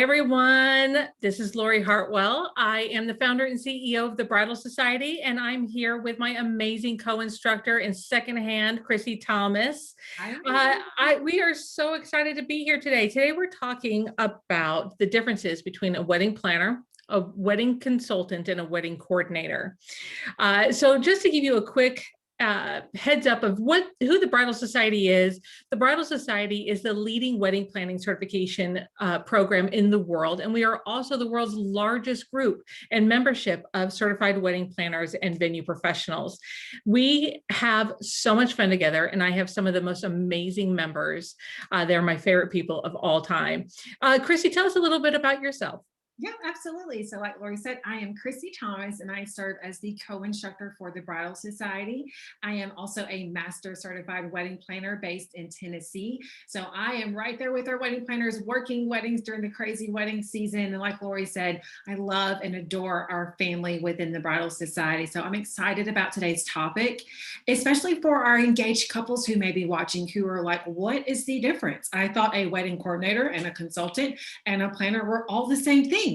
Hi, everyone. This is Lori Hartwell. I am the founder and CEO of the Bridal Society, and I'm here with my amazing co-instructor and secondhand, Chrissy Thomas. We are so excited to be here today. Today, we're talking about the differences between a wedding planner, a wedding consultant, and a wedding coordinator. So just to give you a quick heads up of who the Bridal Society is. The Bridal Society is the leading wedding planning certification program in the world, and we are also the world's largest group and membership of certified wedding planners and venue professionals. We have so much fun together, and I have some of the most amazing members. They're my favorite people of all time. Chrissy, tell us a little bit about yourself. Yeah, absolutely. So like Lori said, I am Chrissy Thomas and I serve as the co-instructor for the Bridal Society. I am also a master certified wedding planner based in Tennessee. So I am right there with our wedding planners working weddings during the crazy wedding season. And like Lori said, I love and adore our family within the Bridal Society. So I'm excited about today's topic, especially for our engaged couples who may be watching who are like, what is the difference? I thought a wedding coordinator and a consultant and a planner were all the same thing.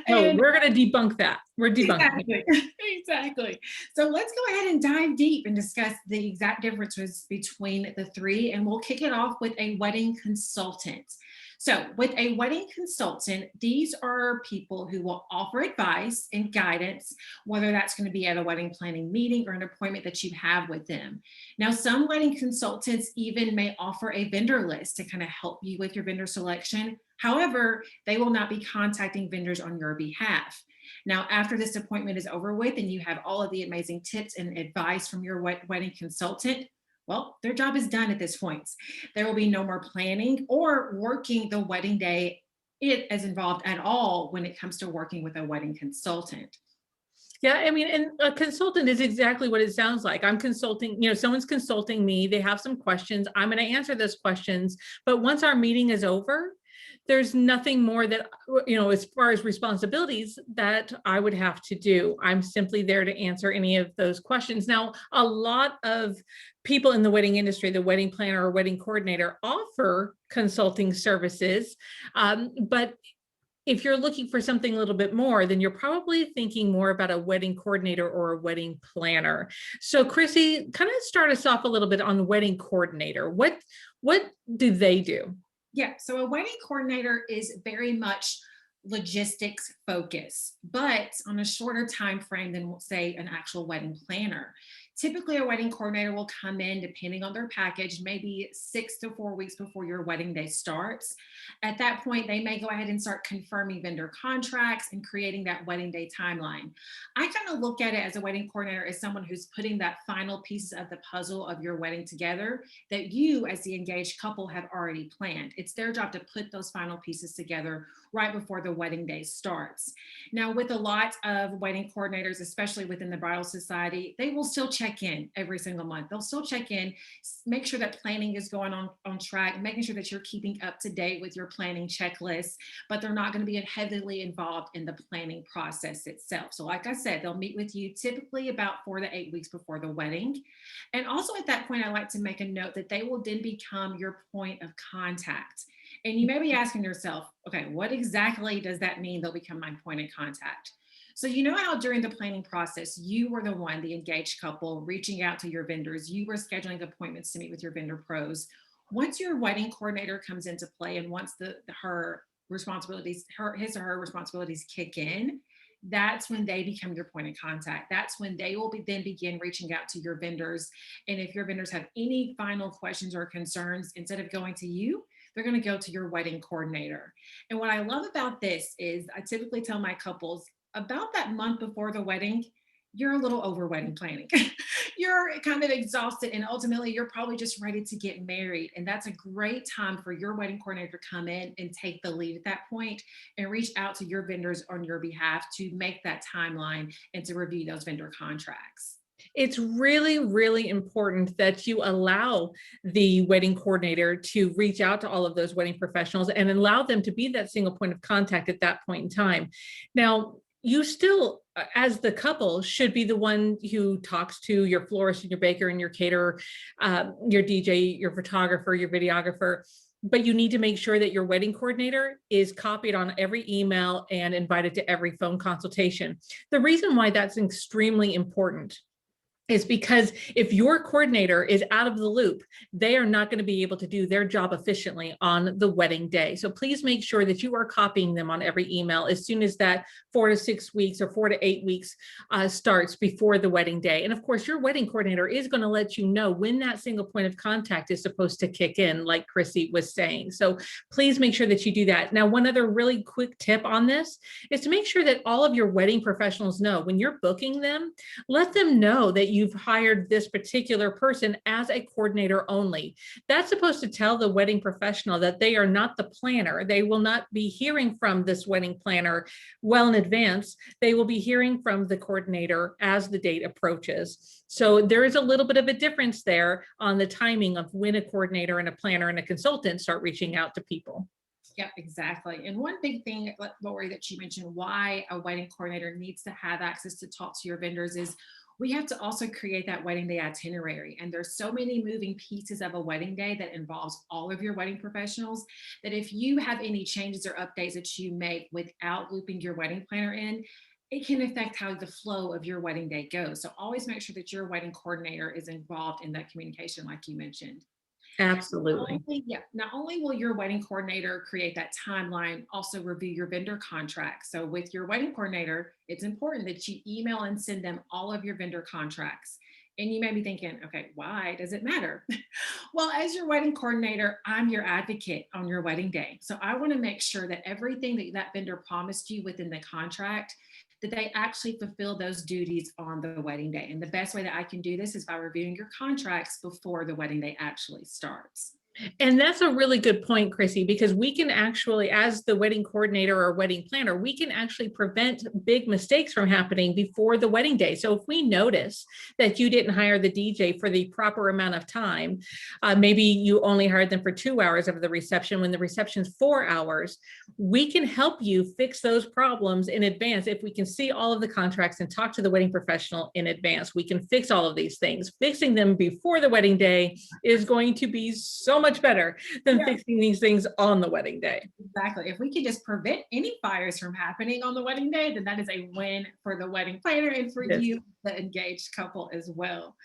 No, we're going to debunk that. We're debunking it. Exactly. So let's go ahead and dive deep and discuss the exact differences between the three. And we'll kick it off with a wedding consultant. So with a wedding consultant, these are people who will offer advice and guidance, whether that's going to be at a wedding planning meeting or an appointment that you have with them. Now, some wedding consultants even may offer a vendor list to kind of help you with your vendor selection. However, they will not be contacting vendors on your behalf. Now, after this appointment is over with and you have all of the amazing tips and advice from your wedding consultant, well, their job is done at this point. There will be no more planning or working the wedding day as involved at all when it comes to working with a wedding consultant. Yeah, I mean, and a consultant is exactly what it sounds like. I'm consulting, someone's consulting me. They have some questions. I'm going to answer those questions. But once our meeting is over, there's nothing more that, as far as responsibilities that I would have to do. I'm simply there to answer any of those questions. Now, a lot of people in the wedding industry, the wedding planner or wedding coordinator, offer consulting services, but if you're looking for something a little bit more, then you're probably thinking more about a wedding coordinator or a wedding planner. So Chrissy, kind of start us off a little bit on the wedding coordinator. What do they do? Yeah, so a wedding coordinator is very much logistics focused, but on a shorter time frame than, say, an actual wedding planner. Typically, a wedding coordinator will come in, depending on their package, maybe 6 to 4 weeks before your wedding day starts. At that point, they may go ahead and start confirming vendor contracts and creating that wedding day timeline. I kind of look at it as a wedding coordinator as someone who's putting that final pieces of the puzzle of your wedding together that you, as the engaged couple, have already planned. It's their job to put those final pieces together right before the wedding day starts. Now, with a lot of wedding coordinators, especially within the Bridal Society, they will still check in every single month. They'll still check in, make sure that planning is going on track, making sure that you're keeping up to date with your planning checklist, but they're not going to be heavily involved in the planning process itself. So like I said, they'll meet with you typically about 4 to 8 weeks before the wedding. And also at that point, I like to make a note that they will then become your point of contact. And you may be asking yourself, okay, what exactly does that mean? They'll become my point of contact. So you know how during the planning process, you were the one, the engaged couple, reaching out to your vendors, you were scheduling appointments to meet with your vendor pros. Once your wedding coordinator comes into play and once his or her responsibilities kick in, that's when they become your point of contact. That's when they will then begin reaching out to your vendors. And if your vendors have any final questions or concerns, instead of going to you, they're going to go to your wedding coordinator. And what I love about this is I typically tell my couples about that month before the wedding, you're a little over wedding planning. You're kind of exhausted and ultimately you're probably just ready to get married. And that's a great time for your wedding coordinator to come in and take the lead at that point and reach out to your vendors on your behalf to make that timeline and to review those vendor contracts. It's really, really important that you allow the wedding coordinator to reach out to all of those wedding professionals and allow them to be that single point of contact at that point in time. Now, you still, as the couple, should be the one who talks to your florist and your baker and your caterer, your DJ, your photographer, your videographer. but you need to make sure that your wedding coordinator is copied on every email and invited to every phone consultation. The reason why that's extremely important is because if your coordinator is out of the loop, they are not going to be able to do their job efficiently on the wedding day. So please make sure that you are copying them on every email as soon as that 4 to 6 weeks or 4 to 8 weeks starts before the wedding day. And of course, your wedding coordinator is going to let you know when that single point of contact is supposed to kick in, like Chrissy was saying. So please make sure that you do that. Now, one other really quick tip on this is to make sure that all of your wedding professionals know when you're booking them, let them know that you've hired this particular person as a coordinator only. That's supposed to tell the wedding professional that they are not the planner. They will not be hearing from this wedding planner well in advance. They will be hearing from the coordinator as the date approaches. So there is a little bit of a difference there on the timing of when a coordinator and a planner and a consultant start reaching out to people. Yeah, exactly. And one big thing, Lori, that you mentioned, why a wedding coordinator needs to have access to talk to your vendors is we have to also create that wedding day itinerary. And there's so many moving pieces of a wedding day that involves all of your wedding professionals that if you have any changes or updates that you make without looping your wedding planner in, it can affect how the flow of your wedding day goes. So always make sure that your wedding coordinator is involved in that communication, like you mentioned. Absolutely. Not only will your wedding coordinator create that timeline, also review your vendor contracts. So with your wedding coordinator, it's important that you email and send them all of your vendor contracts. And you may be thinking, okay, why does it matter? Well, as your wedding coordinator, I'm your advocate on your wedding day. So I want to make sure that everything that that vendor promised you within the contract, that they actually fulfill those duties on the wedding day. And the best way that I can do this is by reviewing your contracts before the wedding day actually starts. And that's a really good point, Chrissy, because we can actually, as the wedding coordinator or wedding planner, we can actually prevent big mistakes from happening before the wedding day. So if we notice that you didn't hire the DJ for the proper amount of time, maybe you only hired them for 2 hours of the reception when the reception's 4 hours, we can help you fix those problems in advance. If we can see all of the contracts and talk to the wedding professional in advance, we can fix all of these things. Fixing them before the wedding day is going to be so much better than fixing these things on the wedding day. Exactly. If we can just prevent any fires from happening on the wedding day, then that is a win for the wedding planner and for you, the engaged couple, as well.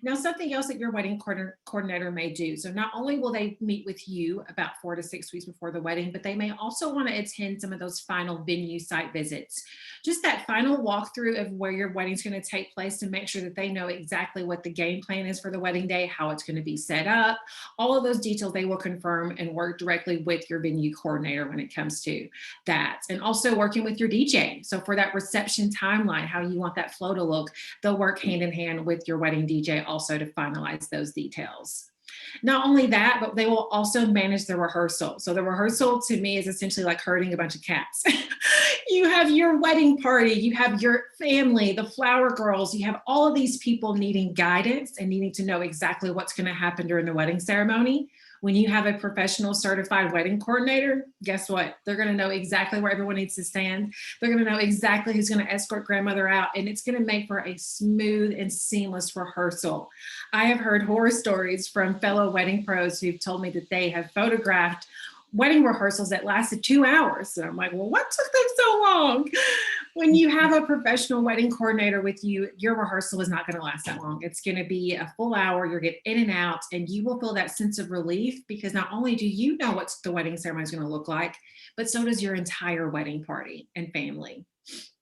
Now, something else that your wedding coordinator may do. So not only will they meet with you about 4 to 6 weeks before the wedding, but they may also want to attend some of those final venue site visits. Just that final walkthrough of where your wedding's going to take place to make sure that they know exactly what the game plan is for the wedding day, how it's going to be set up, all of those details they will confirm and work directly with your venue coordinator when it comes to that. And also working with your DJ. So for that reception timeline, how you want that flow to look, they'll work hand in hand with your wedding DJ also to finalize those details. Not only that, but they will also manage the rehearsal. So the rehearsal to me is essentially like herding a bunch of cats. You have your wedding party, you have your family, the flower girls, you have all of these people needing guidance and needing to know exactly what's going to happen during the wedding ceremony. When you have a professional certified wedding coordinator, guess what? They're going to know exactly where everyone needs to stand. They're going to know exactly who's going to escort grandmother out, and it's going to make for a smooth and seamless rehearsal. I have heard horror stories from fellow wedding pros who've told me that they have photographed wedding rehearsals that lasted 2 hours. So I'm like, well, what took them so long? When you have a professional wedding coordinator with you, your rehearsal is not going to last that long. It's going to be a full hour. You'll get in and out, and you will feel that sense of relief because not only do you know what the wedding ceremony is going to look like, but so does your entire wedding party and family.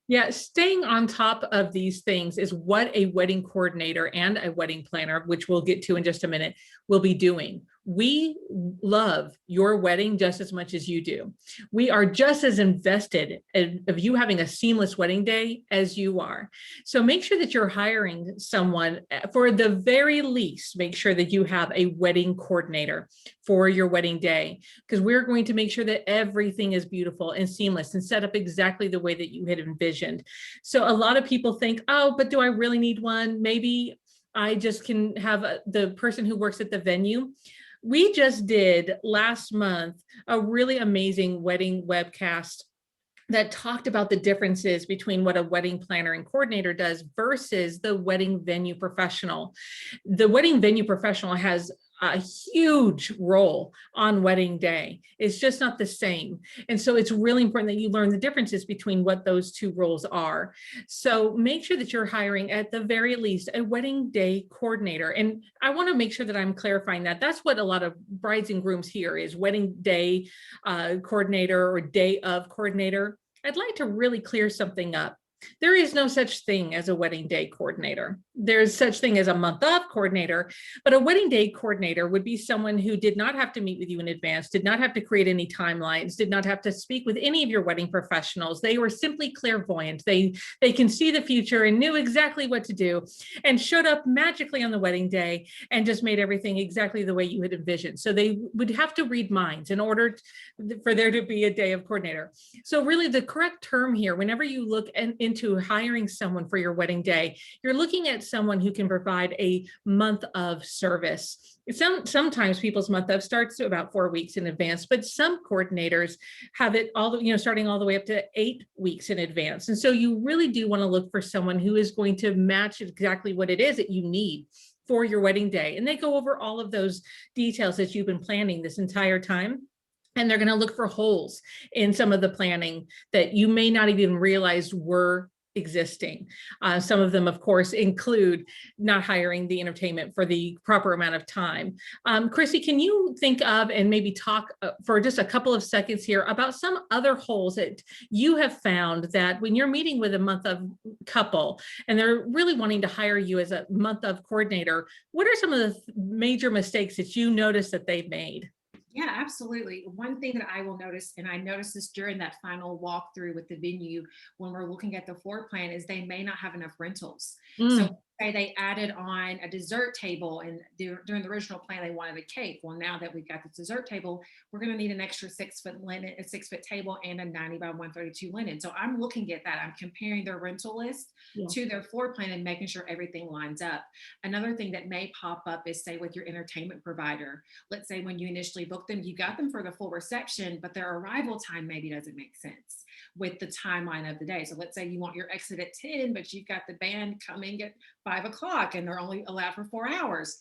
Yeah, staying on top of these things is what a wedding coordinator and a wedding planner, which we'll get to in just a minute, will be doing. We love your wedding just as much as you do. We are just as invested in of you having a seamless wedding day as you are. So make sure that you're hiring someone, for the very least, make sure that you have a wedding coordinator for your wedding day, because we're going to make sure that everything is beautiful and seamless and set up exactly the way that you had envisioned. So a lot of people think, oh, but do I really need one? Maybe I just can have the person who works at the venue. We just did last month a really amazing wedding webcast that talked about the differences between what a wedding planner and coordinator does versus the wedding venue professional. The wedding venue professional has a huge role on wedding day. It's just not the same. And so it's really important that you learn the differences between what those two roles are. So make sure that you're hiring at the very least a wedding day coordinator. And I want to make sure that I'm clarifying that. That's what a lot of brides and grooms hear is wedding day coordinator or day of coordinator. I'd like to really clear something up. There is no such thing as a wedding day coordinator. There's such thing as a month of coordinator, but a wedding day coordinator would be someone who did not have to meet with you in advance, did not have to create any timelines, did not have to speak with any of your wedding professionals. They were simply clairvoyant. They can see the future and knew exactly what to do and showed up magically on the wedding day and just made everything exactly the way you had envisioned. So they would have to read minds in order for there to be a day of coordinator. So really the correct term here, whenever you look into hiring someone for your wedding day, you're looking at someone who can provide a month of service. Sometimes people's month of starts about 4 weeks in advance, but some coordinators have it starting all the way up to 8 weeks in advance. And so you really do want to look for someone who is going to match exactly what it is that you need for your wedding day. And they go over all of those details that you've been planning this entire time. And they're going to look for holes in some of the planning that you may not even realize were existing. Some of them, of course, include not hiring the entertainment for the proper amount of time. Chrissy, can you think of and maybe talk for just a couple of seconds here about some other holes that you have found that when you're meeting with a month of couple and they're really wanting to hire you as a month of coordinator, what are some of the major mistakes that you notice that they've made? Yeah, absolutely. One thing that I will notice, and I noticed this during that final walkthrough with the venue when we're looking at the floor plan, is they may not have enough rentals. So Mm. say they added on a dessert table and during the original plan they wanted a cake. Well, now that we've got the dessert table, we're going to need an extra 6 foot linen, a 6 foot table, and a 90 by 132 linen. So I'm looking at that. I'm comparing their rental list Yeah. to their floor plan and making sure everything lines up. Another thing that may pop up is say with your entertainment provider. Let's say when you initially booked them, you got them for the full reception, but their arrival time maybe doesn't make sense with the timeline of the day. So let's say you want your exit at 10, but you've got the band coming at 5 o'clock and they're only allowed for 4 hours.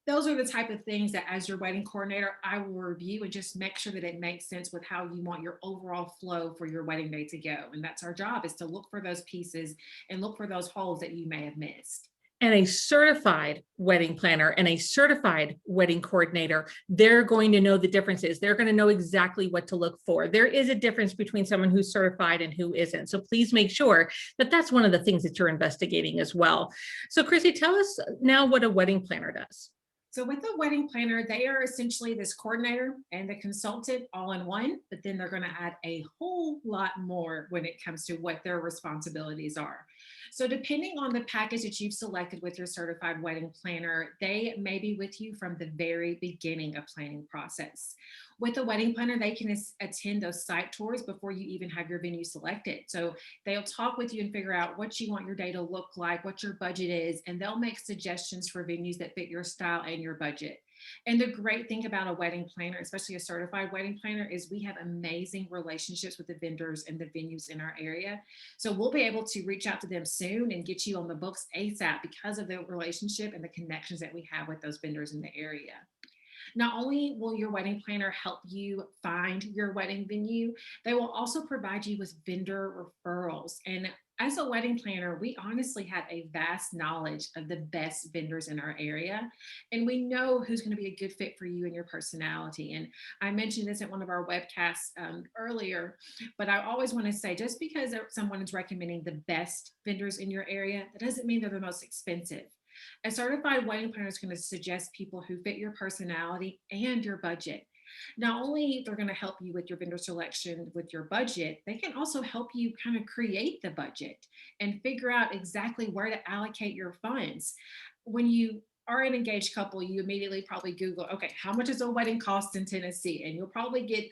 Those are the type of things that as your wedding coordinator, I will review and just make sure that it makes sense with how you want your overall flow for your wedding day to go. And that's our job, is to look for those pieces and look for those holes that you may have missed. And a certified wedding planner and a certified wedding coordinator, they're going to know the differences. They're going to know exactly what to look for. There is a difference between someone who's certified and who isn't. So please make sure that that's one of the things that you're investigating as well. So Chrissy, tell us now what a wedding planner does. So with a wedding planner, they are essentially this coordinator and the consultant all in one, but then they're going to add a whole lot more when it comes to what their responsibilities are. So depending on the package that you've selected with your certified wedding planner, they may be with you from the very beginning of planning process. With a wedding planner, they can attend those site tours before you even have your venue selected. So they'll talk with you and figure out what you want your day to look like, what your budget is, and they'll make suggestions for venues that fit your style and your budget. And the great thing about a wedding planner, especially a certified wedding planner, is we have amazing relationships with the vendors and the venues in our area. So we'll be able to reach out to them soon and get you on the books ASAP because of the relationship and the connections that we have with those vendors in the area. Not only will your wedding planner help you find your wedding venue, they will also provide you with vendor referrals. And as a wedding planner, we honestly have a vast knowledge of the best vendors in our area. And we know who's going to be a good fit for you and your personality. And I mentioned this at one of our webcasts earlier, but I always want to say, just because someone is recommending the best vendors in your area, that doesn't mean they're the most expensive. A certified wedding planner is going to suggest people who fit your personality and your budget. Not only they're going to help you with your vendor selection with your budget, they can also help you kind of create the budget and figure out exactly where to allocate your funds. When you are an engaged couple, you immediately probably Google, okay, how much does a wedding cost in Tennessee? And you'll probably get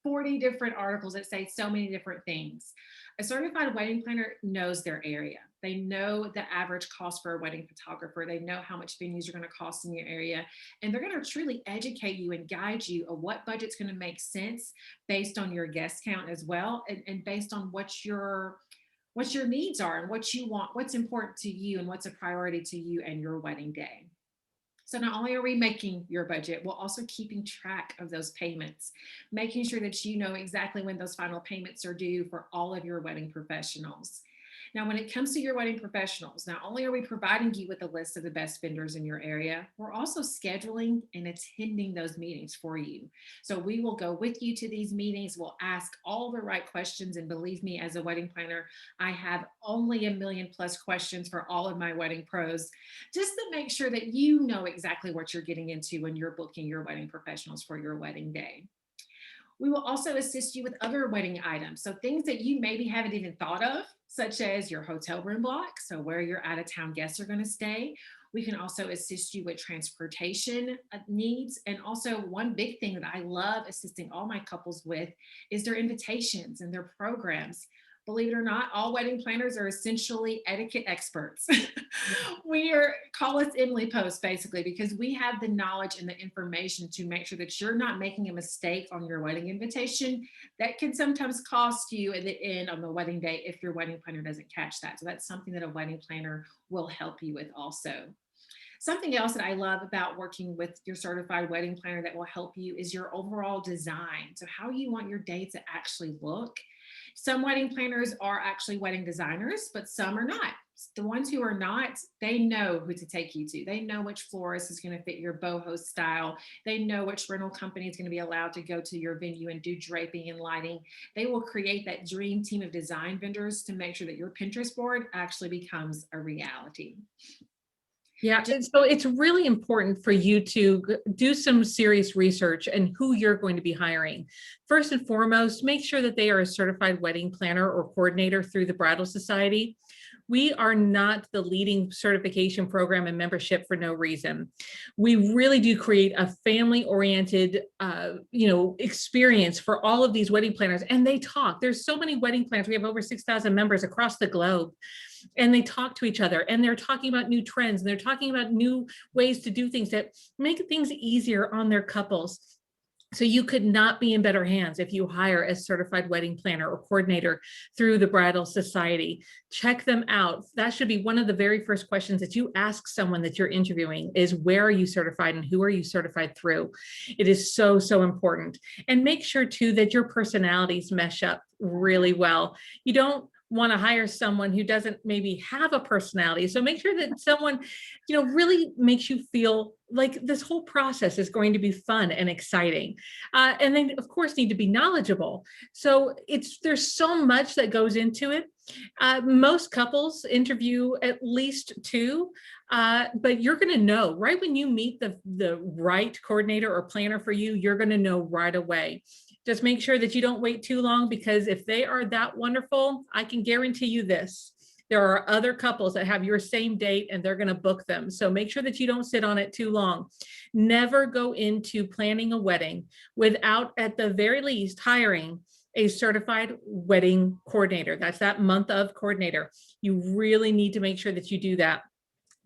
40 different articles that say so many different things. A certified wedding planner knows their area. They know the average cost for a wedding photographer. They know how much venues are going to cost in your area. And they're going to truly educate you and guide you on what budget's going to make sense based on your guest count as well, and based on what your needs are and what you want, what's important to you and what's a priority to you and your wedding day. So not only are we making your budget, we're also keeping track of those payments, making sure that you know exactly when those final payments are due for all of your wedding professionals. Now, when it comes to your wedding professionals, not only are we providing you with a list of the best vendors in your area, we're also scheduling and attending those meetings for you. So we will go with you to these meetings. We'll ask all the right questions. And believe me, as a wedding planner, I have only a million plus questions for all of my wedding pros, just to make sure that you know exactly what you're getting into when you're booking your wedding professionals for your wedding day. We will also assist you with other wedding items. So things that you maybe haven't even thought of, such as your hotel room block. So where your out of town guests are going to stay. We can also assist you with transportation needs. And also one big thing that I love assisting all my couples with is their invitations and their programs. Believe it or not, all wedding planners are essentially etiquette experts. We are, call us Emily Post basically, because we have the knowledge and the information to make sure that you're not making a mistake on your wedding invitation that can sometimes cost you at the end on the wedding day if your wedding planner doesn't catch that. So that's something that a wedding planner will help you with also. Something else that I love about working with your certified wedding planner that will help you is your overall design. So how you want your day to actually look. Some wedding planners are actually wedding designers, but some are not. The ones who are not, they know who to take you to. They know which florist is going to fit your boho style. They know which rental company is going to be allowed to go to your venue and do draping and lighting. They will create that dream team of design vendors to make sure that your Pinterest board actually becomes a reality. Yeah, and so it's really important for you to do some serious research and who you're going to be hiring. First and foremost, make sure that they are a certified wedding planner or coordinator through the Bridal Society. We are not the leading certification program and membership for no reason. We really do create a family-oriented, experience for all of these wedding planners, and they talk. There's so many wedding planners. We have over 6,000 members across the globe, and they talk to each other, and they're talking about new trends, and they're talking about new ways to do things that make things easier on their couples. So you could not be in better hands if you hire a certified wedding planner or coordinator through the Bridal Society. Check them out. That should be one of the very first questions that you ask someone that you're interviewing is, where are you certified and who are you certified through? It is so, so important. And make sure too that your personalities mesh up really well. You don't want to hire someone who doesn't maybe have a personality. So make sure that someone, really makes you feel like this whole process is going to be fun and exciting. And they, of course, need to be knowledgeable. So there's so much that goes into it. Most couples interview at least two, but you're going to know right when you meet the right coordinator or planner for you, you're going to know right away. Just make sure that you don't wait too long, because if they are that wonderful, I can guarantee you this. There are other couples that have your same date and they're going to book them. So make sure that you don't sit on it too long. Never go into planning a wedding without, at the very least, hiring a certified wedding coordinator. That's that month of coordinator. You really need to make sure that you do that.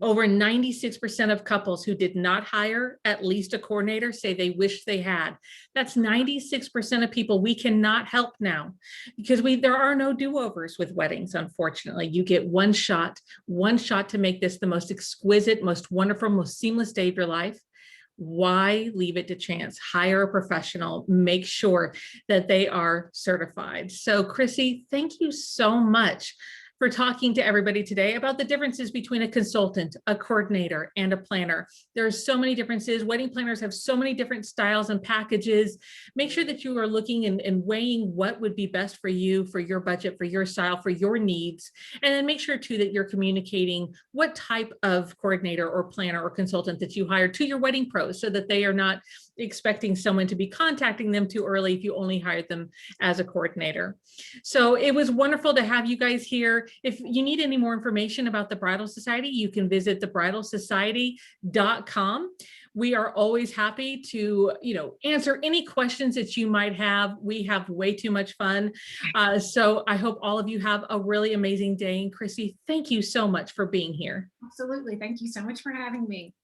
Over 96% of couples who did not hire at least a coordinator say they wish they had. That's 96% of people we cannot help now, because there are no do-overs with weddings, unfortunately. You get one shot to make this the most exquisite, most wonderful, most seamless day of your life. Why leave it to chance? Hire a professional, make sure that they are certified. So Chrissy, thank you so much for talking to everybody today about the differences between a consultant, a coordinator, and a planner. There are so many differences. Wedding planners have so many different styles and packages. Make sure that you are looking and weighing what would be best for you, for your budget, for your style, for your needs. And then make sure too that you're communicating what type of coordinator or planner or consultant that you hire to your wedding pros, so that they are not expecting someone to be contacting them too early if you only hired them as a coordinator. So it was wonderful to have you guys here. If you need any more information about the Bridal Society, you can visit thebridalsociety.com. We are always happy to, answer any questions that you might have. We have way too much fun. So I hope all of you have a really amazing day. And Chrissy, thank you so much for being here. Absolutely. Thank you so much for having me.